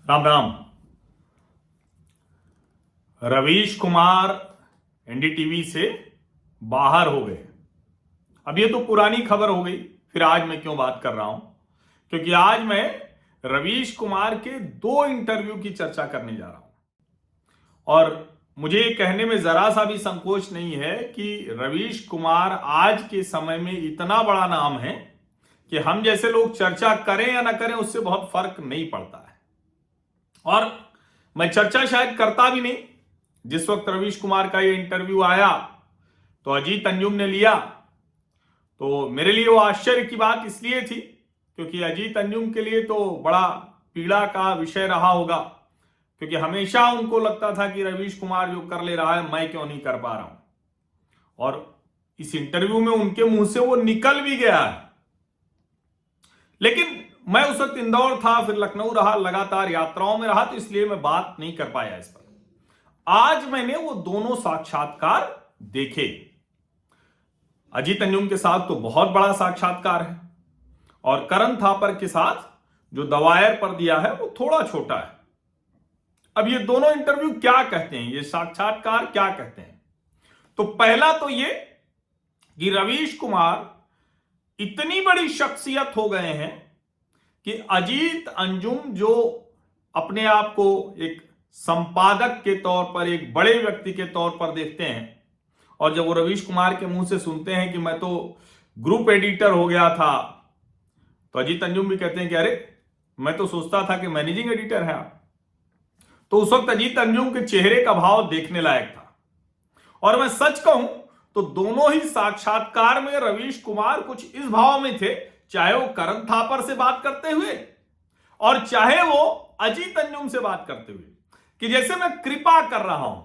Ram Ram. Ravish Kumar NDTV से बाहर हो गए। अब ये तो पुरानी खबर हो गई, फिर आज मैं क्यों बात कर रहा हूं? क्योंकि आज मैं रवीश कुमार के दो इंटरव्यू की चर्चा करने जा रहा हूं। और मुझे ये कहने में जरा सा भी संकोच नहीं है कि रवीश कुमार आज के समय में इतना बड़ा नाम है कि हम जैसे लोग चर्चा करें या ना करें उससे बहुत फर्क नहीं पड़ता है। और मैं चर्चा शायद करता भी नहीं। जिस वक्त रवीश कुमार का ये इंटरव्यू आया तो अजीत अंजुम ने लिया, तो मेरे लिए वो आश्चर्य की बात इसलिए थी क्योंकि अजीत अंजुम के लिए तो बड़ा पीड़ा का विषय रहा होगा, क्योंकि हमेशा उनको लगता था कि रवीश कुमार जो कर ले रहा है मैं क्यों नहीं कर पा रहा हूं। और इस इंटरव्यू में उनके मुंह से वो निकल भी गया है। लेकिन मैं उस वक्त इंदौर था, फिर लखनऊ रहा, लगातार यात्राओं में रहा, तो इसलिए मैं बात नहीं कर पाया इस पर। आज मैंने वो दोनों साक्षात्कार देखे। अजीत अंजुम के साथ तो बहुत बड़ा साक्षात्कार है और करण थापर के साथ जो दवायर पर दिया है वो थोड़ा छोटा है। अब ये दोनों इंटरव्यू क्या कहते हैं, ये साक्षात्कार क्या कहते हैं? तो पहला तो ये कि रवीश कुमार इतनी बड़ी शख्सियत हो गए हैं कि अजीत अंजुम जो अपने आप को एक संपादक के तौर पर, एक बड़े व्यक्ति के तौर पर देखते हैं, और जब वो रवीश कुमार के मुंह से सुनते हैं कि मैं तो ग्रुप एडिटर हो गया था, तो अजीत अंजुम भी कहते हैं कि अरे मैं तो सोचता था कि मैनेजिंग एडिटर है आप। तो उस वक्त अजीत अंजुम के चेहरे का भाव देखने लायक था। और मैं सच कहूं तो दोनों ही साक्षात्कार में रवीश कुमार कुछ इस भाव में थे, चाहे वो करण थापर से बात करते हुए और चाहे वो अजीत अंजुम से बात करते हुए, कि जैसे मैं कृपा कर रहा हूं।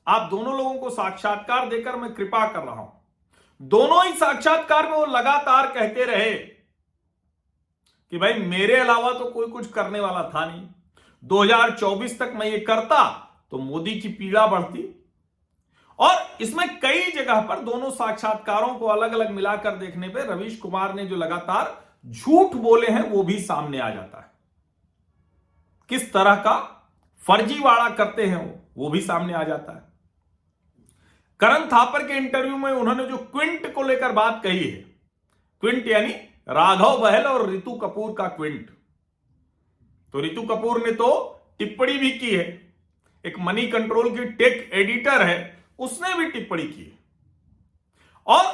आप दोनों लोगों को साक्षात्कार देकर मैं कृपा कर रहा हूं। दोनों ही साक्षात्कार में वो लगातार कहते रहे कि भाई मेरे अलावा तो कोई कुछ करने वाला था नहीं। 2024 तक मैं ये करता तो मोदी की पीड़ा बढ़ती। और इसमें कई जगह पर दोनों साक्षात्कारों को अलग अलग मिलाकर देखने पे रवीश कुमार ने जो लगातार झूठ बोले हैं वो भी सामने आ जाता है। किस तरह का फर्जीवाड़ा करते हैं वो भी सामने आ जाता है। करण थापर के इंटरव्यू में उन्होंने जो क्विंट को लेकर बात कही है, क्विंट यानी राघव बहल और रितु कपूर का क्विंट, तो रितु कपूर ने तो टिप्पणी भी की है। एक मनी कंट्रोल की टेक एडिटर है, उसने भी टिप्पणी की है। और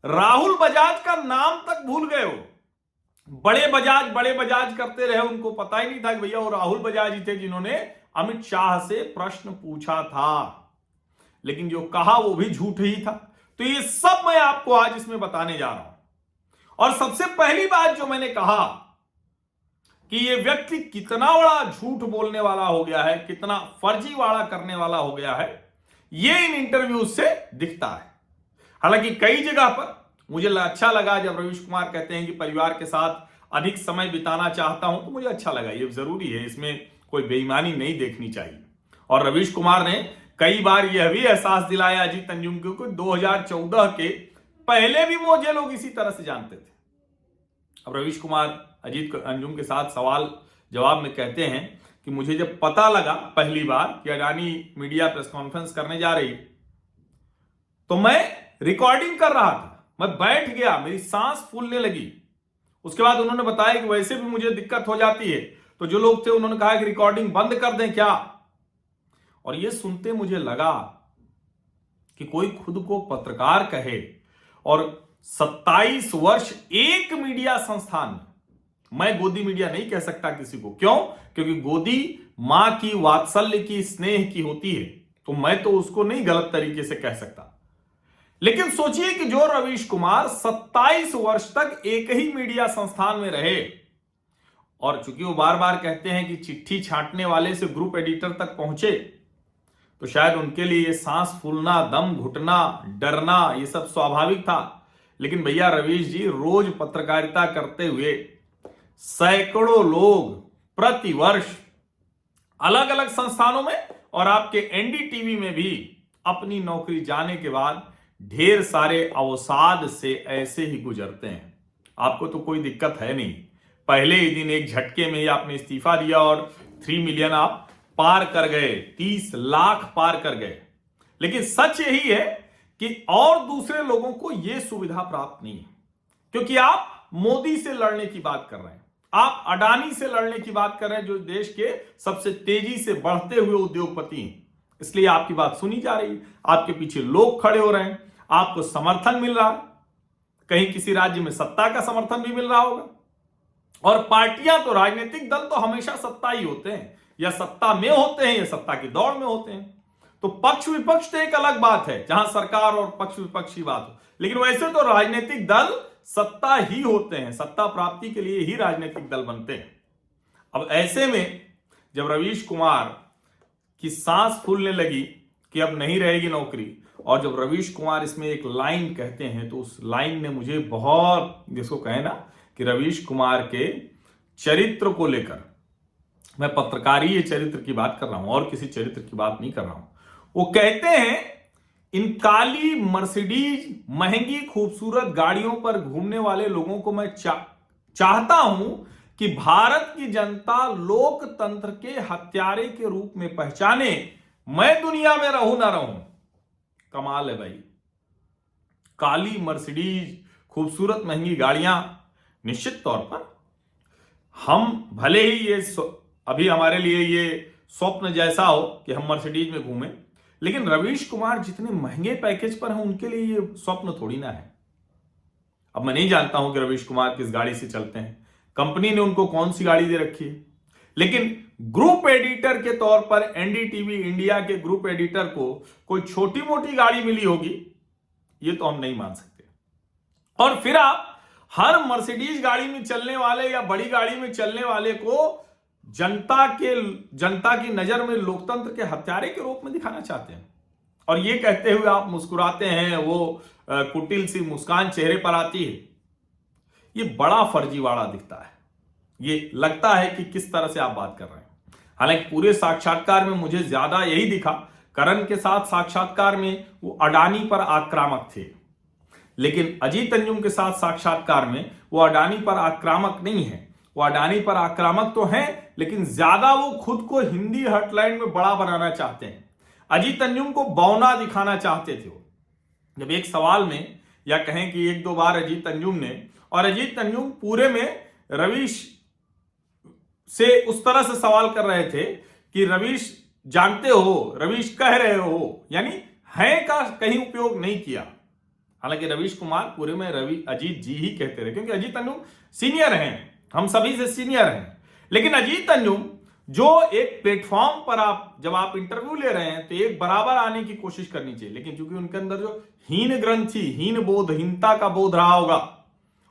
राहुल बजाज का नाम तक भूल गए वो। बड़े बजाज करते रहे, उनको पता ही नहीं था कि भैया वो राहुल बजाज ही थे जिन्होंने अमित शाह से प्रश्न पूछा था। लेकिन जो कहा वो भी झूठ ही था। तो ये सब मैं आपको आज इसमें बताने जा रहा हूं। और सबसे पहली बात जो मैंने कहा कि ये व्यक्ति कितना बड़ा झूठ बोलने वाला हो गया है, कितना फर्जीवाड़ा करने वाला हो गया है, ये इन इंटरव्यूज से दिखता है। हालांकि कई जगह पर मुझे अच्छा लगा जब रवीश कुमार कहते हैं कि परिवार के साथ अधिक समय बिताना चाहता हूं, तो मुझे अच्छा लगा। ये जरूरी है, इसमें कोई बेईमानी नहीं देखनी चाहिए। और रवीश कुमार ने कई बार यह भी एहसास दिलाया अजीत अंजुम को कि 2014 के पहले भी मुझे लोग इसी तरह से जानते थे। अब रवीश कुमार अजीत अंजुम के साथ सवाल जवाब में कहते हैं कि मुझे जब पता लगा पहली बार कि अडानी मीडिया प्रेस कॉन्फ्रेंस करने जा रही, तो मैं रिकॉर्डिंग कर रहा था, मैं बैठ गया, मेरी सांस फूलने लगी। उसके बाद उन्होंने बताया कि वैसे भी मुझे दिक्कत हो जाती है, तो जो लोग थे उन्होंने कहा कि रिकॉर्डिंग बंद कर दें क्या। और ये सुनते मुझे लगा कि कोई खुद को पत्रकार कहे और 27 वर्ष एक मीडिया संस्थान में, मैं गोदी मीडिया नहीं कह सकता किसी को, क्यों? क्योंकि गोदी मां की वात्सल्य की, स्नेह की होती है, तो मैं तो उसको नहीं गलत तरीके से कह सकता। लेकिन सोचिए कि जो रवीश कुमार 27 वर्ष तक एक ही मीडिया संस्थान में रहे, और चूंकि वो बार बार कहते हैं कि चिट्ठी छांटने वाले से ग्रुप एडिटर तक पहुंचे, तो शायद उनके लिए सांस फूलना, दम घुटना, डरना, ये सब स्वाभाविक था। लेकिन भैया रवीश जी रोज पत्रकारिता करते हुए सैकड़ों लोग प्रति वर्ष अलग अलग संस्थानों में और आपके एनडीटीवी में भी अपनी नौकरी जाने के बाद ढेर सारे अवसाद से ऐसे ही गुजरते हैं। आपको तो कोई दिक्कत है नहीं, पहले ही दिन एक झटके में ही आपने इस्तीफा दिया और 3 मिलियन आप पार कर गए, 30 लाख पार कर गए। लेकिन सच यही है कि और दूसरे लोगों को यह सुविधा प्राप्त नहीं है, क्योंकि आप मोदी से लड़ने की बात कर रहे हैं, आप अडानी से लड़ने की बात कर रहे हैं, जो देश के सबसे तेजी से बढ़ते हुए उद्योगपति हैं। इसलिए आपकी बात सुनी जा रही है, आपके पीछे लोग खड़े हो रहे हैं, आपको समर्थन मिल रहा है, कहीं किसी राज्य में सत्ता का समर्थन भी मिल रहा होगा। और पार्टियां तो, राजनीतिक दल तो हमेशा सत्ता ही होते हैं, या सत्ता में होते हैं या सत्ता की दौड़ में होते हैं। तो पक्ष विपक्ष तो एक अलग बात है, जहां सरकार और पक्ष विपक्ष की बात हो, लेकिन वैसे तो राजनीतिक दल सत्ता ही होते हैं, सत्ता प्राप्ति के लिए ही राजनीतिक दल बनते हैं। अब ऐसे में जब रवीश कुमार की सांस फूलने लगी कि अब नहीं रहेगी नौकरी, और जब रवीश कुमार इसमें एक लाइन कहते हैं, तो उस लाइन ने मुझे बहुत, जिसको कहे ना कि रवीश कुमार के चरित्र को लेकर, मैं पत्रकारी चरित्र की बात कर रहा हूं और किसी चरित्र की बात नहीं कर रहा हूं। वो कहते हैं, इन काली मर्सिडीज महंगी खूबसूरत गाड़ियों पर घूमने वाले लोगों को मैं चाहता हूं कि भारत की जनता लोकतंत्र के हत्यारे के रूप में पहचाने, मैं दुनिया में रहूं ना रहूं। कमाल है भाई, काली मर्सिडीज, खूबसूरत महंगी गाड़ियां, निश्चित तौर पर हम भले ही ये अभी हमारे लिए ये स्वप्न जैसा हो कि हम मर्सिडीज में घूमें, लेकिन रवीश कुमार जितने महंगे पैकेज पर हैं उनके लिए ये स्वप्न थोड़ी ना है। अब मैं नहीं जानता हूं कि रवीश कुमार किस गाड़ी से चलते हैं, कंपनी ने उनको कौन सी गाड़ी दे रखी है, लेकिन ग्रुप एडिटर के तौर पर एनडीटीवी इंडिया के ग्रुप एडिटर को कोई छोटी मोटी गाड़ी मिली होगी, ये तो हम नहीं मान सकते। और फिर आप हर मर्सिडीज गाड़ी में चलने वाले या बड़ी गाड़ी में चलने वाले को जनता की नजर में लोकतंत्र के हत्यारे के रूप में दिखाना चाहते हैं, और ये कहते हुए आप मुस्कुराते हैं, वो कुटिल सी मुस्कान चेहरे पर आती है। ये बड़ा फर्जीवाड़ा दिखता है, ये लगता है कि किस तरह से आप बात कर रहे हैं। हालांकि पूरे साक्षात्कार में मुझे ज्यादा यही दिखा, करण के साथ साक्षात्कार में वो अडानी पर आक्रामक थे, लेकिन अजीत अंजुम के साथ साक्षात्कार में वो अडानी पर आक्रामक नहीं है। वो अडानी पर आक्रामक तो हैं, लेकिन ज्यादा वो खुद को हिंदी हॉटलाइन में बड़ा बनाना चाहते हैं, अजीत अंजुम को बौना दिखाना चाहते थे। वो जब एक सवाल में, या कहें कि एक दो बार अजीत अंजुम ने, और अजीत अंजुम पूरे में रवीश से उस तरह से सवाल कर रहे थे कि रवीश जानते हो, रवीश कह रहे हो, यानी है का कहीं उपयोग नहीं किया। हालांकि रवीश कुमार पूरे में अजीत जी ही कहते रहे, क्योंकि अजीत अंजुम सीनियर हैं, हम सभी से सीनियर हैं। लेकिन अजीत अंजुम जो एक प्लेटफॉर्म पर जब आप इंटरव्यू ले रहे हैं, तो एक बराबर आने की कोशिश करनी चाहिए, लेकिन चूंकि उनके अंदर जो हीन ग्रंथि, हीनता का बोध रहा होगा,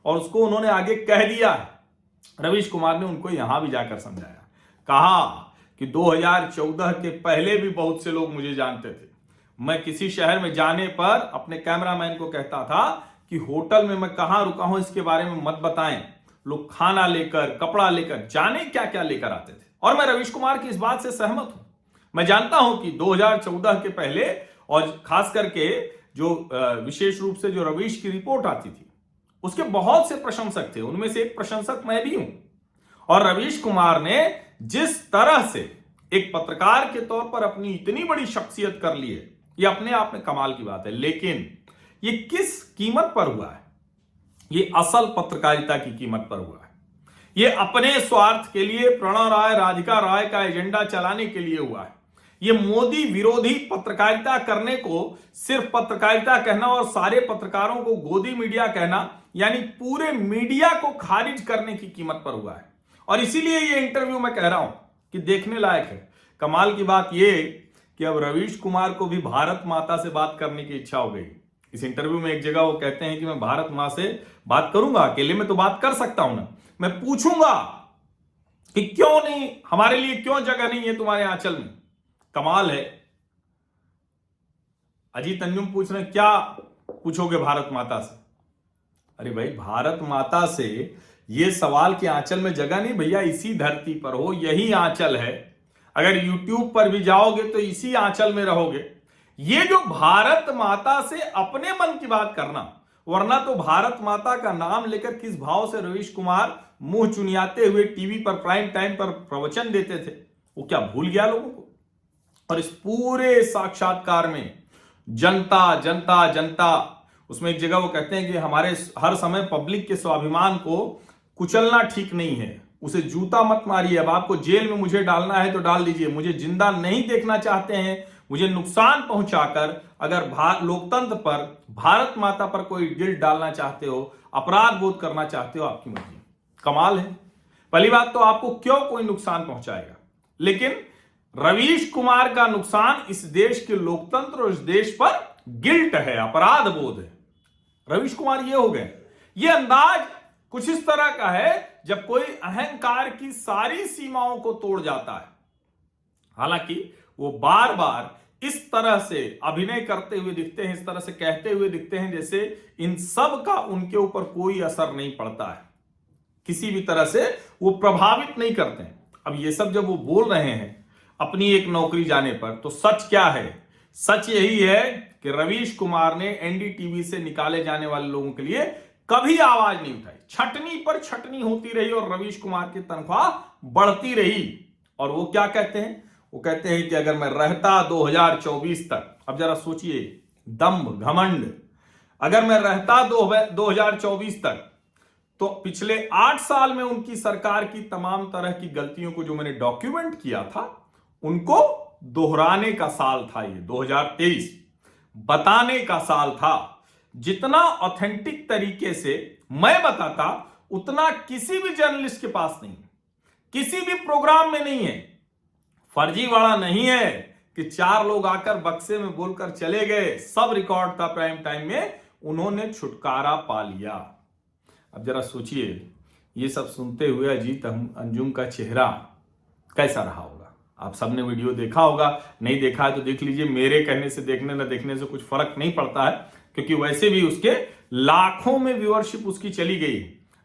और उसको उन्होंने आगे कह दिया है। रवीश कुमार ने उनको यहां भी जाकर समझाया, कहा कि 2014 के पहले भी बहुत से लोग मुझे जानते थे। मैं किसी शहर में जाने पर अपने कैमरामैन को कहता था कि होटल में मैं कहां रुका हूं इसके बारे में मत बताएं। लोग खाना लेकर, कपड़ा लेकर, जाने क्या क्या लेकर आते थे। और मैं रवीश कुमार की इस बात से सहमत हूं। मैं जानता हूं कि 2014 के पहले, और खास करके जो विशेष रूप से जो रवीश की रिपोर्ट आती थी, उसके बहुत से प्रशंसक थे, उनमें से एक प्रशंसक मैं भी हूं। और रवीश कुमार ने जिस तरह से एक पत्रकार के तौर पर अपनी इतनी बड़ी शख्सियत कर ली है, ये अपने आप में कमाल की बात है। लेकिन ये किस कीमत पर हुआ है? ये असल पत्रकारिता की कीमत पर हुआ है। ये अपने स्वार्थ के लिए, प्रणव राय, राधिका राय का एजेंडा चलाने के लिए हुआ है। ये मोदी विरोधी पत्रकारिता करने को सिर्फ पत्रकारिता कहना और सारे पत्रकारों को गोदी मीडिया कहना, यानी पूरे मीडिया को खारिज करने की कीमत पर हुआ है। और इसीलिए ये इंटरव्यू मैं कह रहा हूं कि देखने लायक है। कमाल की बात यह कि अब रवीश कुमार को भी भारत माता से बात करने की इच्छा हो गई। इस इंटरव्यू में एक जगह वो कहते हैं कि मैं भारत मां से बात करूंगा, अकेले में तो बात कर सकता हूं ना, मैं पूछूंगा कि क्यों नहीं, हमारे लिए क्यों जगह नहीं है तुम्हारे आंचल में। कमाल है। अजीत अंजुम पूछ रहे क्या पूछोगे भारत माता से? अरे भाई, भारत माता से ये सवाल के आंचल में जगह नहीं भैया, इसी धरती पर हो, यही आंचल है। अगर YouTube पर भी जाओगे तो इसी आंचल में रहोगे। ये जो भारत माता से अपने मन की बात करना, वरना तो भारत माता का नाम लेकर किस भाव से रवीश कुमार मुंह चुनियाते हुए टीवी पर प्राइम टाइम पर प्रवचन देते थे, वो क्या भूल गया लोगों को? और इस पूरे साक्षात्कार में जनता जनता जनता, उसमें एक जगह वो कहते हैं कि हमारे हर समय पब्लिक के स्वाभिमान को कुचलना ठीक नहीं है, उसे जूता मत मारिए। अब आपको जेल में मुझे डालना है तो डाल दीजिए, मुझे जिंदा नहीं देखना चाहते हैं, मुझे नुकसान पहुंचाकर अगर लोकतंत्र पर, भारत माता पर कोई गिल्ट डालना चाहते हो, अपराध बोध करना चाहते हो, आपकी मर्जी। कमाल है। पहली बात तो आपको क्यों कोई नुकसान पहुंचाएगा, लेकिन रवीश कुमार का नुकसान इस देश के लोकतंत्र और इस देश पर गिल्ट है, अपराध बोध है। रवीश कुमार ये हो गए। ये अंदाज कुछ इस तरह का है जब कोई अहंकार की सारी सीमाओं को तोड़ जाता है। हालांकि वो बार बार इस तरह से अभिनय करते हुए दिखते हैं, इस तरह से कहते हुए दिखते हैं जैसे इन सब का उनके ऊपर कोई असर नहीं पड़ता है, किसी भी तरह से वो प्रभावित नहीं करते हैं। अब ये सब जब वो बोल रहे हैं अपनी एक नौकरी जाने पर, तो सच क्या है? सच यही है कि रवीश कुमार ने एनडीटीवी से निकाले जाने वाले लोगों के लिए कभी आवाज नहीं उठाई। छटनी पर छटनी होती रही और रवीश कुमार की तनख्वाह बढ़ती रही। और वो क्या कहते हैं? वो कहते हैं कि अगर मैं रहता 2024 तक, अब जरा सोचिए, दम्भ, घमंड, अगर मैं रहता 2024 तक, तो पिछले 8 साल में उनकी सरकार की तमाम तरह की गलतियों को जो मैंने डॉक्यूमेंट किया था, उनको दोहराने का साल था ये 2023, बताने का साल था। जितना ऑथेंटिक तरीके से मैं बताता, उतना किसी भी जर्नलिस्ट के पास नहीं, किसी भी प्रोग्राम में नहीं है। फर्जीवाड़ा नहीं है कि 4 लोग आकर बक्से में बोलकर चले गए, सब रिकॉर्ड था प्राइम टाइम में, उन्होंने छुटकारा पा लिया। अब जरा सोचिए, ये सब सुनते हुए अजीत अंजुम का चेहरा कैसा रहा होगा? आप सबने वीडियो देखा होगा, नहीं देखा है तो देख लीजिए। मेरे कहने से, देखने न देखने से कुछ फर्क नहीं पड़ता है, क्योंकि वैसे भी उसके लाखों में व्यूअरशिप उसकी चली गई।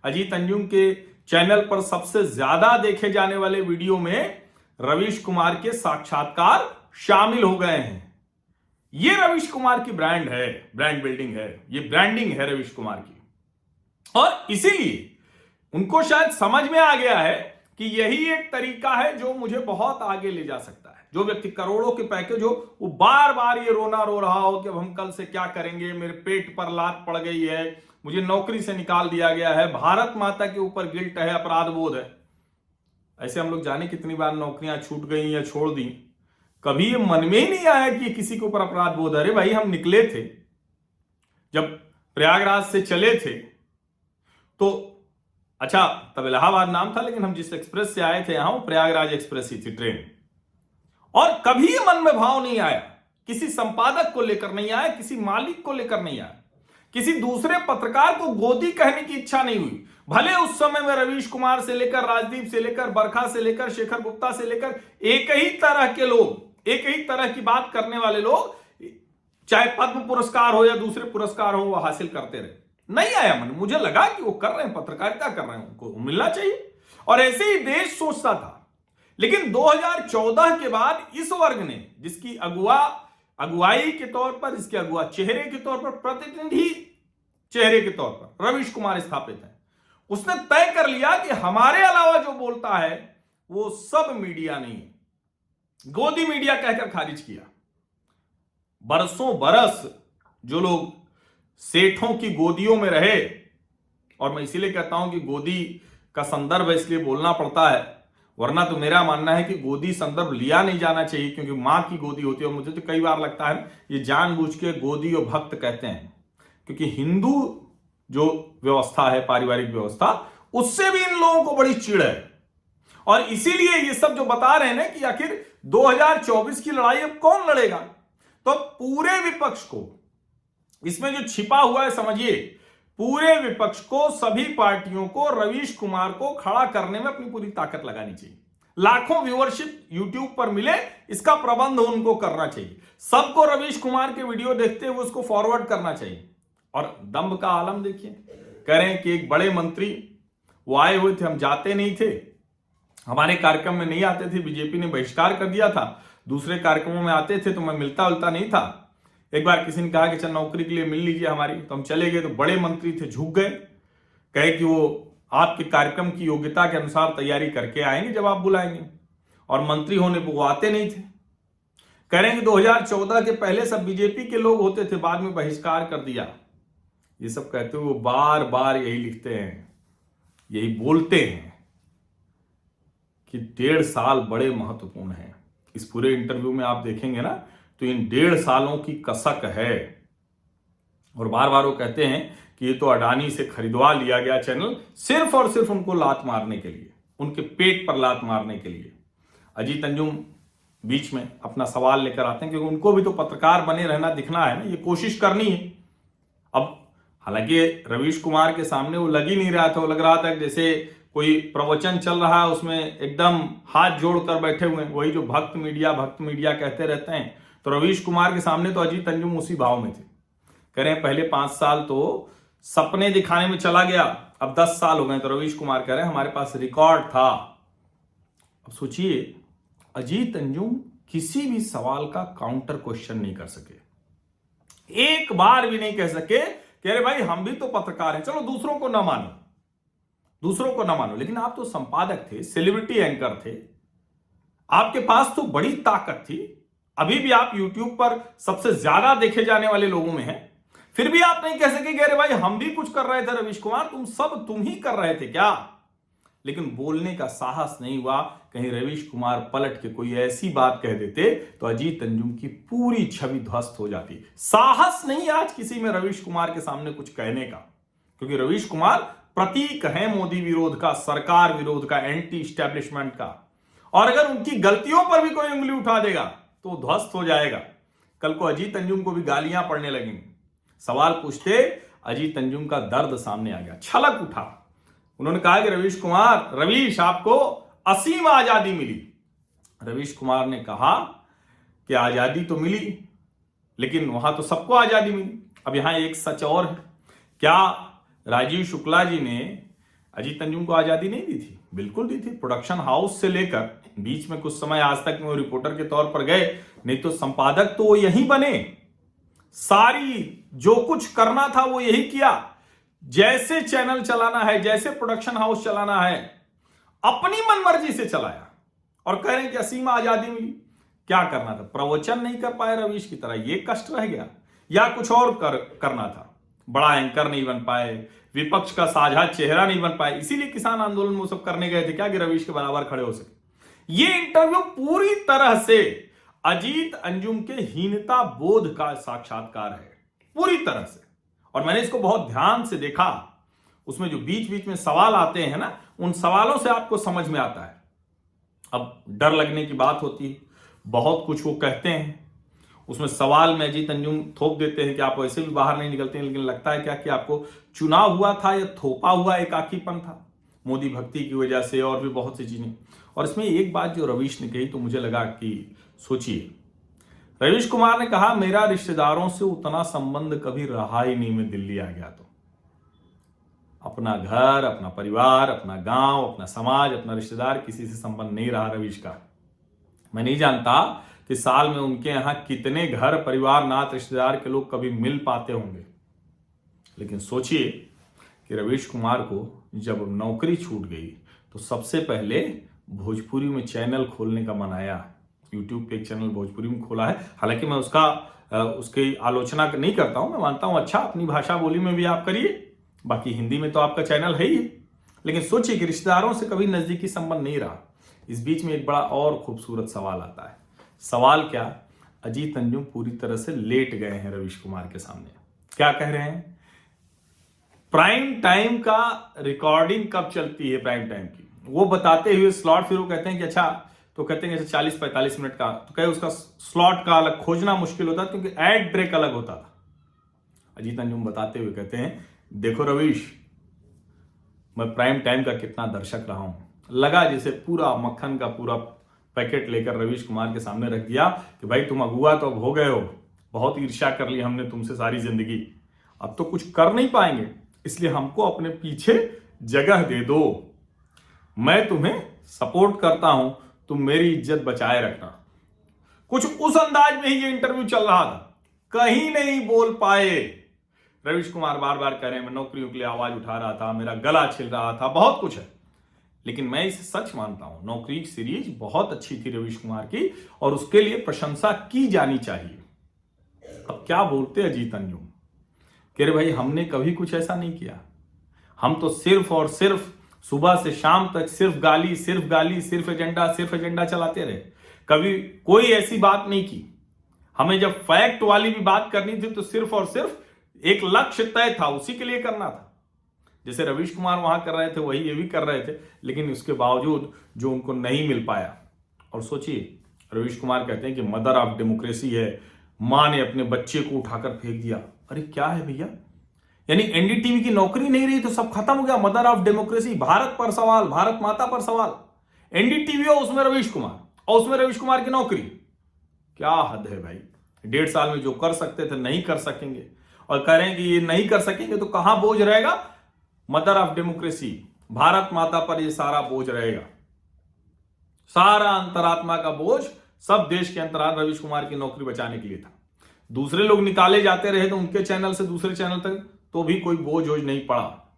अजीत अंजुम के चैनल पर सबसे ज्यादा देखे जाने वाले वीडियो में रवीश कुमार के साक्षात्कार शामिल हो गए हैं। ये रवीश कुमार की ब्रांड है, ब्रांड बिल्डिंग है, ये ब्रांडिंग है रवीश कुमार की। और इसीलिए उनको शायद समझ में आ गया है कि यही एक तरीका है जो मुझे बहुत आगे ले जा सकता है। जो व्यक्ति करोड़ों के पैकेज हो, वो बार बार ये रोना रो रहा हो कि अब हम कल से क्या करेंगे, मेरे पेट पर लात पड़ गई है, मुझे नौकरी से निकाल दिया गया है, भारत माता के ऊपर गिल्ट है, अपराध बोध है। ऐसे हम लोग जाने कितनी बार नौकरियां छूट गई या छोड़ दी, कभी ये मन में ही नहीं आया कि किसी के ऊपर अपराध बोध। अरे भाई, हम निकले थे, जब प्रयागराज से चले थे तो अच्छा, तब इलाहाबाद नाम था, लेकिन हम जिस एक्सप्रेस से आए थे यहां, वो प्रयागराज एक्सप्रेस ही थी ट्रेन। और कभी मन में भाव नहीं आया, किसी संपादक को लेकर नहीं आया, किसी मालिक को लेकर नहीं आया, किसी दूसरे पत्रकार को गोदी कहने की इच्छा नहीं हुई। भले उस समय में रवीश कुमार से लेकर, राजदीप से लेकर, बरखा से लेकर, शेखर गुप्ता से लेकर एक ही तरह के लोग, एक ही तरह की बात करने वाले लोग, चाहे पद्म पुरस्कार हो या दूसरे पुरस्कार हो, वो हासिल करते रहे। नहीं आया मन, मुझे लगा कि वो कर रहे हैं, पत्रकारिता कर रहे हैं, उनको मिलना चाहिए। और ऐसे ही देश सोचता था। लेकिन 2014 के बाद इस वर्ग ने, जिसकी अगुवाई के तौर पर, इसके अगुआ चेहरे के तौर पर, प्रतिनिधि चेहरे के तौर पर रवीश कुमार स्थापित है, उसने तय कर लिया कि हमारे अलावा जो बोलता है वो सब मीडिया नहीं है। गोदी मीडिया कहकर खारिज किया। बरसों बरस जो लोग सेठों की गोदियों में रहे, और मैं इसीलिए कहता हूं कि गोदी का संदर्भ इसलिए बोलना पड़ता है, वरना तो मेरा मानना है कि गोदी संदर्भ लिया नहीं जाना चाहिए, क्योंकि मां की गोदी होती है। और मुझे तो कई बार लगता है ये जानबूझ के गोदी और भक्त कहते हैं, क्योंकि हिंदू जो व्यवस्था है, पारिवारिक व्यवस्था, उससे भी इन लोगों को बड़ी चिढ़ है। और इसीलिए ये सब जो बता रहे हैं ना कि आखिर 2024 की लड़ाई अब कौन लड़ेगा, तो पूरे विपक्ष को, इसमें जो छिपा हुआ है समझिए, पूरे विपक्ष को, सभी पार्टियों को रवीश कुमार को खड़ा करने में अपनी पूरी ताकत लगानी चाहिए। लाखों व्यूअरशिप यूट्यूब पर मिले, इसका प्रबंध उनको करना चाहिए। सबको रवीश कुमार के वीडियो देखते हुए उसको फॉरवर्ड करना चाहिए। और दम्भ का आलम देखिए, कह रहे हैं कि एक बड़े मंत्री वो आए हुए थे, हम जाते नहीं थे, हमारे कार्यक्रम में नहीं आते थे, बीजेपी ने बहिष्कार कर दिया था, दूसरे कार्यक्रमों में आते थे तो मैं मिलता उलता नहीं था। एक बार किसी ने कहा कि चल नौकरी के लिए मिल लीजिए हमारी, तो हम चले गए, तो बड़े मंत्री थे, झुक गए, कहे कि वो आपके कार्यक्रम की योग्यता के अनुसार तैयारी करके आएंगे जब आप बुलाएंगे। और मंत्री होने पर वो आते नहीं थे। कह रहे हैं कि 2014 के पहले सब बीजेपी के लोग होते थे, बाद में बहिष्कार कर दिया। ये सब कहते हुए वो बार बार यही लिखते हैं, यही बोलते हैं कि 1.5 साल बड़े महत्वपूर्ण हैं। इस पूरे इंटरव्यू में आप देखेंगे ना तो इन 1.5 सालों की कसक है। और बार बार वो कहते हैं कि ये तो अडानी से खरीदवा लिया गया चैनल, सिर्फ और सिर्फ उनको लात मारने के लिए, उनके पेट पर लात मारने के लिए। अजीत अंजुम बीच में अपना सवाल लेकर आते हैं, क्योंकि उनको भी तो पत्रकार बने रहना, दिखना है ना, ये कोशिश करनी है। अब हालांकि रवीश कुमार के सामने वो लग ही नहीं रहा था, वो लग रहा था कि जैसे कोई प्रवचन चल रहा है, उसमें एकदम हाथ जोड़कर बैठे हुए हैं, वही जो भक्त मीडिया कहते रहते हैं। तो रवीश कुमार के सामने तो अजीत अंजुम उसी भाव में थे। कह रहे हैं पहले 5 साल तो सपने दिखाने में चला गया, अब 10 साल हो गए। तो रवीश कुमार कह रहे हैं हमारे पास रिकॉर्ड था। अब सोचिए, अजीत अंजुम किसी भी सवाल का काउंटर क्वेश्चन नहीं कर सके, एक बार भी नहीं कह सके कि अरे भाई हम भी तो पत्रकार हैं, चलो दूसरों को ना मानो। लेकिन आप तो संपादक थे, सेलिब्रिटी एंकर थे, आपके पास तो बड़ी ताकत थी, अभी भी आप यूट्यूब पर सबसे ज्यादा देखे जाने वाले लोगों में हैं, फिर भी आप नहीं कह सके कि अरे भाई हम भी कुछ कर रहे थे रवीश कुमार, तुम ही कर रहे थे क्या? लेकिन बोलने का साहस नहीं हुआ। कहीं रवीश कुमार पलट के कोई ऐसी बात कह देते तो अजीत अंजुम की पूरी छवि ध्वस्त हो जाती। साहस नहीं आज किसी में रवीश कुमार के सामने कुछ कहने का, क्योंकि रवीश कुमार प्रतीक है मोदी विरोध का, सरकार विरोध का, एंटी स्टैब्लिशमेंट का। और अगर उनकी गलतियों पर भी कोई उंगली उठा देगा तो ध्वस्त हो जाएगा। कल को अजीत अंजुम को भी गालियां पड़ने लगेंगी। सवाल पूछते अजीत अंजुम का दर्द सामने आ गया, छलक उठा। उन्होंने कहा कि रवीश आपको असीम आजादी मिली। रवीश कुमार ने कहा कि आजादी तो मिली, लेकिन वहां तो सबको आजादी मिली। अब यहां एक सच और है, क्या राजीव शुक्ला जी ने अजीत अंजुम को आजादी नहीं दी थी? बिल्कुल दी थी। प्रोडक्शन हाउस से लेकर बीच में कुछ समय आज तक में वो रिपोर्टर के तौर पर गए, नहीं तो संपादक तो वो यही बने, सारी जो कुछ करना था वो यही किया। जैसे चैनल चलाना है, जैसे प्रोडक्शन हाउस चलाना है, अपनी मनमर्जी से चलाया। और कह रहे हैं कि असीम आजादी मिली। क्या करना था? प्रवचन नहीं कर पाए रवीश की तरह, ये कष्ट रह गया, या कुछ और करना था? बड़ा एंकर नहीं बन पाए, विपक्ष का साझा चेहरा नहीं बन पाए, इसीलिए किसान आंदोलन में सब करने गए थे क्या कि रवीश के बराबर खड़े हो सके। ये इंटरव्यू पूरी तरह से अजीत अंजुम के हीनता बोध का साक्षात्कार है, पूरी तरह से। और मैंने इसको बहुत ध्यान से देखा, उसमें जो बीच बीच में सवाल आते हैं ना, उन सवालों से आपको समझ में आता है। अब डर लगने की बात होती है, बहुत कुछ वो कहते हैं, उसमें सवाल में अजीत अंजुम थोप देते हैं कि आप वैसे भी बाहर नहीं निकलते हैं, लेकिन लगता है क्या कि आपको चुनाव हुआ था या थोपा हुआ एकाकीपन था, मोदी भक्ति की वजह से, और भी बहुत सी चीजें। और इसमें एक बात जो रवीश ने कही तो मुझे लगा कि सोचिए, रवीश कुमार ने कहा मेरा रिश्तेदारों से उतना संबंध कभी रहा ही नहीं, मैं दिल्ली आ गया तो अपना घर, अपना परिवार, अपना गांव, अपना समाज, अपना रिश्तेदार, किसी से संबंध नहीं रहा रवीश का। मैं नहीं जानता कि साल में उनके यहां कितने घर परिवार, नात, रिश्तेदार के लोग कभी मिल पाते होंगे। लेकिन सोचिए कि रवीश कुमार को जब नौकरी छूट गई तो सबसे पहले भोजपुरी में चैनल खोलने का मन आया। यूट्यूब पे एक चैनल भोजपुरी में खोला है। हालांकि मैं उसकी आलोचना नहीं करता हूं, मैं मानता हूं अच्छा अपनी भाषा बोली में भी आप करिए, बाकी हिंदी में तो आपका चैनल है ही। लेकिन सोचिए कि रिश्तेदारों से कभी नजदीकी संबंध नहीं रहा। इस बीच में एक बड़ा और खूबसूरत सवाल आता है। सवाल क्या? अजीत अंजुम पूरी तरह से लेट गए हैं रवीश कुमार के सामने। क्या कह रहे हैं? प्राइम टाइम का रिकॉर्डिंग कब चलती है प्राइम टाइम की, वो बताते हुए स्लॉट, फिर वो कहते हैं कि अच्छा, तो कहते हैं 40-45 मिनट का, तो कहे उसका स्लॉट का अलग खोजना मुश्किल होता है क्योंकि एड ब्रेक अलग होता था। अजीत अंजुम बताते हुए कहते हैं देखो रवीश, मैं प्राइम टाइम का कितना दर्शक रहा हूं। लगा जैसे पूरा मक्खन का पूरा पैकेट लेकर रवीश कुमार के सामने रख दिया कि भाई तुम अगुआ तो अब हो गए हो, बहुत ईर्ष्या कर ली हमने तुमसे सारी जिंदगी, अब तो कुछ कर नहीं पाएंगे, इसलिए हमको अपने पीछे जगह दे दो, मैं तुम्हें सपोर्ट करता हूं, तुम मेरी इज्जत बचाए रखना। कुछ उस अंदाज में ही ये इंटरव्यू चल रहा था। कहीं नहीं बोल पाए। रवीश कुमार बार बार कह रहे हैं मैं नौकरियों के लिए आवाज उठा रहा था, मेरा गला छिल रहा था, बहुत कुछ है। लेकिन मैं इसे सच मानता हूं, नौकरी सीरीज बहुत अच्छी थी रवीश कुमार की और उसके लिए प्रशंसा की जानी चाहिए। अब क्या बोलते अजीत अंजुम, कह रहे भाई हमने कभी कुछ ऐसा नहीं किया, हम तो सिर्फ और सिर्फ सुबह से शाम तक सिर्फ गाली सिर्फ एजेंडा चलाते रहे, कभी कोई ऐसी बात नहीं की। हमें जब फैक्ट वाली भी बात करनी थी तो सिर्फ और सिर्फ एक लक्ष्य तय था, उसी के लिए करना था। जैसे रवीश कुमार वहां कर रहे थे वही ये भी कर रहे थे, लेकिन उसके बावजूद जो उनको नहीं मिल पाया। और सोचिए, रवीश कुमार कहते हैं कि मदर ऑफ डेमोक्रेसी है, मां ने अपने बच्चे को उठाकर फेंक दिया। अरे क्या है भैया, यानी एनडीटीवी की नौकरी नहीं रही तो सब खत्म हो गया? मदर ऑफ डेमोक्रेसी, भारत पर सवाल, भारत माता पर सवाल, एनडीटीवी और उसमें रवीश कुमार, और उसमें रवीश कुमार की नौकरी। क्या हद है भाई, 1.5 साल में जो कर सकते थे नहीं कर सकेंगे, और कह रहे हैं कि ये नहीं कर सकेंगे तो कहां बोझ रहेगा? मदर ऑफ डेमोक्रेसी, भारत माता पर ये सारा बोझ रहेगा, सारा अंतरात्मा का बोझ सब देश के अंतराल रवीश कुमार की नौकरी बचाने के लिए था। दूसरे लोग निकाले जाते रहे तो उनके चैनल से दूसरे चैनल तक तो भी कोई बोझ नहीं पड़ा।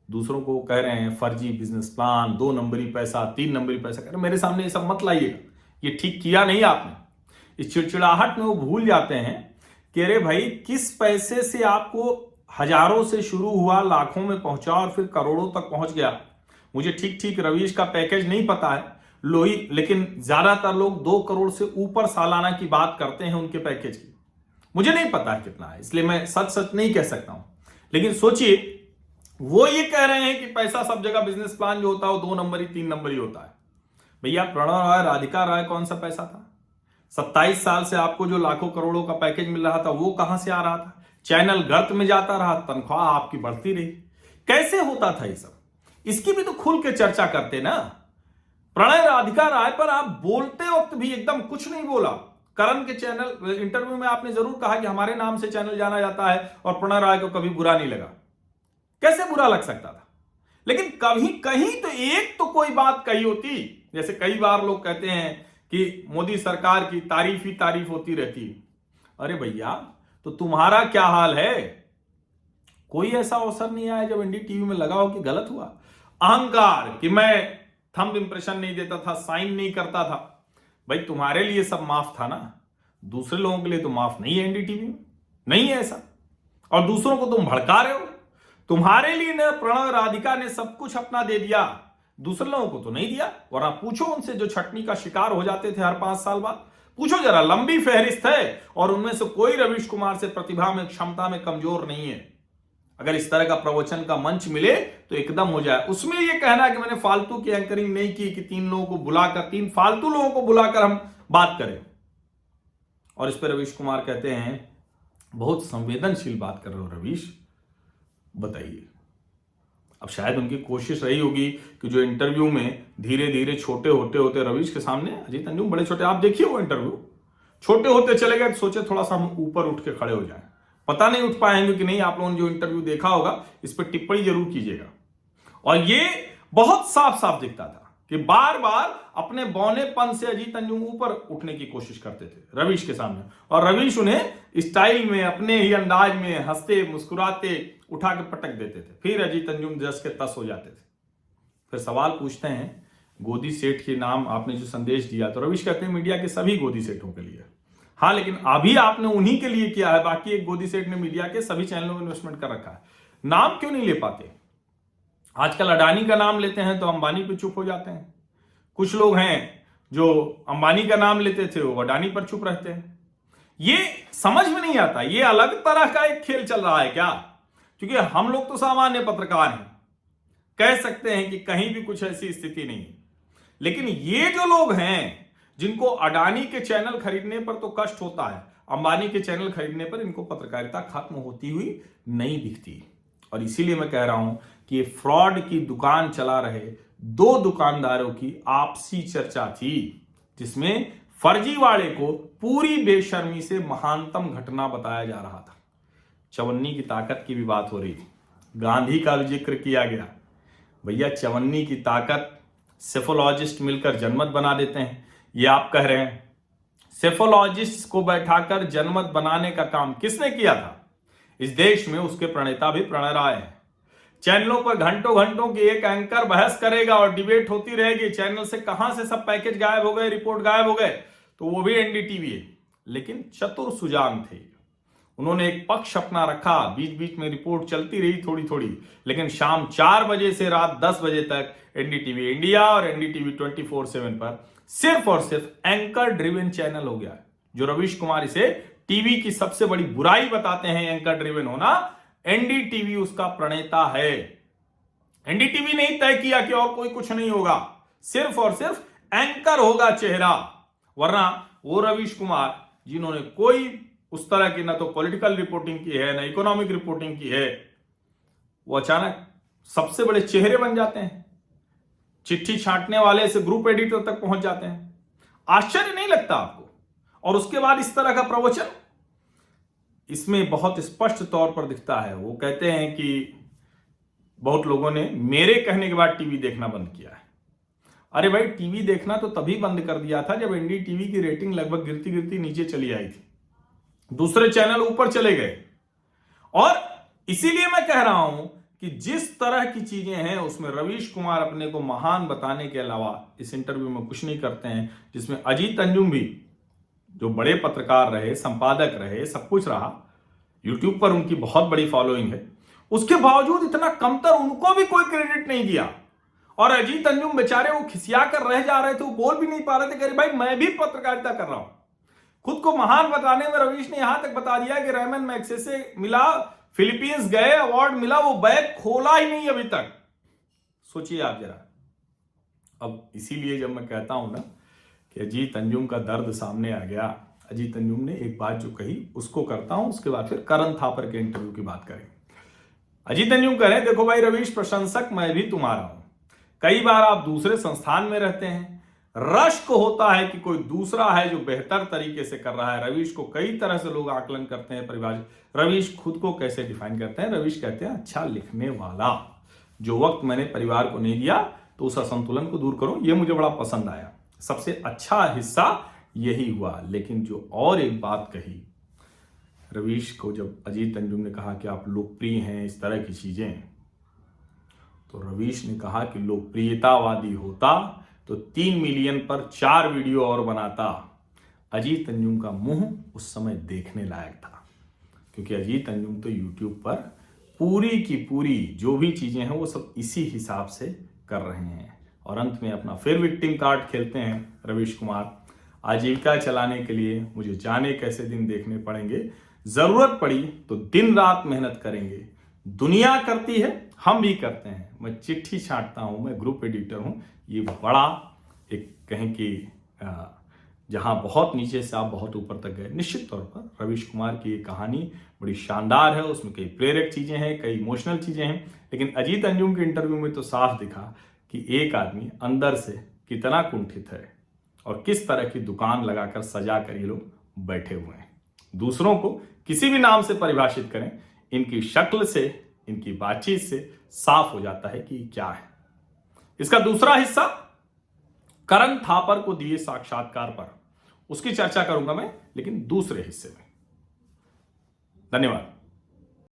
दूसरों को कह रहे हैं फर्जी बिजनेस प्लान, 2 नंबरी पैसा, 3 नंबरी पैसा, कह रहे मेरे सामने ये सब मत लाइएगा, ये ठीक किया नहीं आपने। इस चिड़चिड़ाहट में वो भूल जाते हैं कि अरे भाई किस पैसे से आपको हजारों से शुरू हुआ, लाखों में पहुंचा और फिर करोड़ों तक पहुंच गया। मुझे ठीक ठीक रवीश का पैकेज नहीं पता है लोही, लेकिन ज्यादातर लोग 2 करोड़ से ऊपर सालाना की बात करते हैं उनके पैकेज की। मुझे नहीं पता है कितना है, इसलिए मैं सच नहीं कह सकता हूं, लेकिन सोचिए वो ये कह रहे हैं कि पैसा सब जगह, बिजनेस प्लान जो होता है वो 2 नंबरी 3 नंबरी होता है। भैया प्रणव राय, राधिका राय कौन सा पैसा था? 27 साल से आपको जो लाखों करोड़ों का पैकेज मिल रहा था वो कहां से आ रहा था? चैनल गर्त में जाता रहा, तनख्वाह आपकी बढ़ती रही, कैसे होता था ये सब? इसकी भी तो खुल के चर्चा करते ना। प्रणय राधिका राय पर आप बोलते वक्त भी एकदम कुछ नहीं बोला। करण के चैनल इंटरव्यू में आपने जरूर कहा कि हमारे नाम से चैनल जाना जाता है और प्रणय राय को कभी बुरा नहीं लगा। कैसे बुरा लग सकता था? लेकिन कभी कहीं तो एक तो कोई बात कही होती। जैसे कई बार लोग कहते हैं कि मोदी सरकार की तारीफ ही तारीफ होती रहती। अरे भैया, तो तुम्हारा क्या हाल है? कोई ऐसा अवसर नहीं आया जब एनडीटीवी में लगा हो कि गलत हुआ? अहंकार कि मैं थंब इंप्रेशन नहीं देता था, साइन नहीं करता था। भाई तुम्हारे लिए सब माफ था ना, दूसरे लोगों के लिए तो माफ नहीं है एनडीटीवी में, नहीं है ऐसा। और दूसरों को तुम भड़का रहे हो। तुम्हारे लिए ना प्रणव राधिका ने सब कुछ अपना दे दिया, दूसरे लोगों को तो नहीं दिया। वरना पूछो उनसे जो छटनी का शिकार हो जाते थे हर 5 साल बाद, पूछो जरा, लंबी फहरिस्त है और उनमें से कोई रवीश कुमार से प्रतिभा में, क्षमता में कमजोर नहीं है। अगर इस तरह का प्रवचन का मंच मिले तो एकदम हो जाए। उसमें यह कहना कि मैंने फालतू की एंकरिंग नहीं की कि 3 लोगों को बुलाकर, 3 फालतू लोगों को बुलाकर हम बात करें। और इस पर रवीश कुमार कहते हैं बहुत संवेदनशील बात कर रहे हो रवीश, बताइए। अब शायद उनकी कोशिश रही होगी कि जो इंटरव्यू में धीरे धीरे छोटे होते होते रवीश के सामने, अजीत अंजुम बड़े छोटे, आप देखिए वो इंटरव्यू, छोटे होते चले गए, तो सोचे थोड़ा सा हम ऊपर उठ के खड़े हो जाएं। पता नहीं उठ पाएंगे कि नहीं। आप लोगों ने जो इंटरव्यू देखा होगा इस पर टिप्पणी जरूर कीजिएगा। और ये बहुत साफ साफ दिखता था कि बार बार अपने बौनेपन से अजीत अंजुम ऊपर उठने की कोशिश करते थे रवीश के सामने, और रवीश उन्हें स्टाइल में, अपने ही अंदाज में हंसते मुस्कुराते उठा के पटक देते थे। फिर अजीत अंजुम जस के तस हो जाते थे। फिर सवाल पूछते हैं गोदी सेठ के नाम आपने जो संदेश दिया, तो रवीश कहते हैं मीडिया के सभी गोदी सेठों के लिए। हाँ, लेकिन अभी आपने उन्हीं के लिए किया है, बाकी एक गोदी सेठ ने मीडिया के सभी चैनलों में इन्वेस्टमेंट कर रखा है। नाम क्यों नहीं ले पाते? आजकल अडानी का नाम लेते हैं तो अंबानी पे चुप हो जाते हैं। कुछ लोग हैं जो अंबानी का नाम लेते थे वो अडानी पर चुप रहते हैं। ये समझ में नहीं आता, ये अलग तरह का एक खेल चल रहा है क्या? क्योंकि हम लोग तो सामान्य पत्रकार हैं, कह सकते हैं कि कहीं भी कुछ ऐसी स्थिति नहीं है। लेकिन ये जो लोग हैं जिनको अडानी के चैनल खरीदने पर तो कष्ट होता है, अंबानी के चैनल खरीदने पर इनको पत्रकारिता खत्म होती हुई नहीं दिखती। और इसीलिए मैं कह रहा हूं कि ये फ्रॉड की दुकान चला रहे 2 दुकानदारों की आपसी चर्चा थी, जिसमें फर्जीवाड़े को पूरी बेशर्मी से महानतम घटना बताया जा रहा था। चवन्नी की ताकत की भी बात हो रही थी, गांधी का भी जिक्र किया गया। भैया चवन्नी की ताकत सेफोलॉजिस्ट मिलकर जनमत बना देते हैं, ये आप कह रहे हैं। सेफोलॉजिस्ट को बैठाकर जनमत बनाने का काम किसने किया था? इस देश में उसके प्रणेता भी प्रणय राय हैं। चैनलों पर घंटों घंटों की एक एंकर बहस करेगा और डिबेट होती रहेगी, चैनल से कहां से सब पैकेज गायब हो गए, रिपोर्ट गायब हो गए, तो वो भी एनडीटीवी है। लेकिन चतुर सुजान थे, उन्होंने एक पक्ष अपना रखा, बीच बीच में रिपोर्ट चलती रही थोड़ी थोड़ी, लेकिन शाम 4 बजे से रात 10 बजे तक एनडीटीवी इंडिया और एनडीटीवी 24/7 पर सिर्फ और सिर्फ एंकर ड्रिवन चैनल हो गया है। जो रवीश कुमार इसे टीवी की सबसे बड़ी बुराई बताते हैं, एंकर ड्रिवन होना, एनडीटीवी उसका प्रणेता है। एनडीटीवी ने तय किया कि और कोई कुछ नहीं होगा, सिर्फ और सिर्फ एंकर होगा चेहरा। वरना वो रवीश कुमार जिन्होंने कोई उस तरह की ना तो पॉलिटिकल रिपोर्टिंग की है, ना इकोनॉमिक रिपोर्टिंग की है, वो अचानक सबसे बड़े चेहरे बन जाते हैं, चिट्ठी छांटने वाले से ग्रुप एडिटर तक पहुंच जाते हैं। आश्चर्य नहीं लगता आपको? और उसके बाद इस तरह का प्रवचन, इसमें बहुत स्पष्ट तौर पर दिखता है। वो कहते हैं कि बहुत लोगों ने मेरे कहने के बाद टीवी देखना बंद किया है। अरे भाई, टीवी देखना तो तभी बंद कर दिया था जब एनडीटीवी की रेटिंग लगभग गिरती गिरती नीचे चली आई थी, दूसरे चैनल ऊपर चले गए। और इसीलिए मैं कह रहा हूं कि जिस तरह की चीजें हैं उसमें रवीश कुमार अपने को महान बताने के अलावा इस इंटरव्यू में कुछ नहीं करते हैं, जिसमें अजीत अंजुम भी, जो बड़े पत्रकार रहे, संपादक रहे, सब कुछ रहा, यूट्यूब पर उनकी बहुत बड़ी फॉलोइंग है, उसके बावजूद इतना कमतर उनको भी कोई क्रेडिट नहीं दिया। और अजीत अंजुम बेचारे वो खिसिया कर रह जा रहे थे, वो बोल भी नहीं पा रहे थे, कह रहे भाई मैं भी पत्रकारिता कर रहा हूं। खुद को महान बताने में रवीश ने यहां तक बता दिया कि रेमन मैग्सेसे मिला, फिलीपींस गए, अवार्ड मिला, वो बैग खोला ही नहीं अभी तक। सोचिए आप जरा। अब इसीलिए जब मैं कहता हूं ना कि अजीत अंजुम का दर्द सामने आ गया, अजीत अंजुम ने एक बात जो कही उसको करता हूं, उसके बाद फिर करण थापर के इंटरव्यू की बात करेंगे। अजीत अंजुम कह रहे हैं, देखो भाई रवीश प्रशंसक मैं भी तुम्हारा हूं, कई बार आप दूसरे संस्थान में रहते हैं, रश्क होता है कि कोई दूसरा है जो बेहतर तरीके से कर रहा है। रवीश को कई तरह से लोग आकलन करते हैं, परिभाषित। रवीश खुद को कैसे डिफाइन करते हैं? रवीश कहते हैं अच्छा लिखने वाला। जो वक्त मैंने परिवार को नहीं दिया तो उस असंतुलन को दूर करो, ये मुझे बड़ा पसंद आया। सबसे अच्छा हिस्सा यही हुआ। लेकिन जो और एक बात कही रवीश को, जब अजीत अंजुम ने कहा कि आप लोकप्रिय हैं, इस तरह की चीजें, तो रवीश ने कहा कि लोकप्रियतावादी होता तो 3 मिलियन पर 4 वीडियो और बनाता। अजीत अंजुम का मुंह उस समय देखने लायक था, क्योंकि अजीत अंजुम तो यूट्यूब पर पूरी की पूरी जो भी चीजें हैं वो सब इसी हिसाब से कर रहे हैं। और अंत में अपना फिर विक्टिम कार्ड खेलते हैं रवीश कुमार। आजीविका चलाने के लिए मुझे जाने कैसे दिन देखने पड़ेंगे, जरूरत पड़ी तो दिन रात मेहनत करेंगे। दुनिया करती है, हम भी करते हैं। मैं चिट्ठी छांटता हूं, मैं ग्रुप एडिटर हूं। ये बड़ा एक कहें कि जहां बहुत नीचे से आप बहुत ऊपर तक गए। निश्चित तौर पर रवीश कुमार की ये कहानी बड़ी शानदार है, उसमें कई प्रेरक चीजें हैं, कई इमोशनल चीजें हैं। लेकिन अजीत अंजुम के इंटरव्यू में तो साफ दिखा कि एक आदमी अंदर से कितना कुंठित है और किस तरह की दुकान लगाकर सजा कर ये लोग बैठे हुए हैं। दूसरों को किसी भी नाम से परिभाषित करें, इनकी शक्ल से, इनकी बातचीत से साफ हो जाता है कि क्या है। इसका दूसरा हिस्सा करण थापर को दिए साक्षात्कार पर, उसकी चर्चा करूंगा मैं, लेकिन दूसरे हिस्से में। धन्यवाद।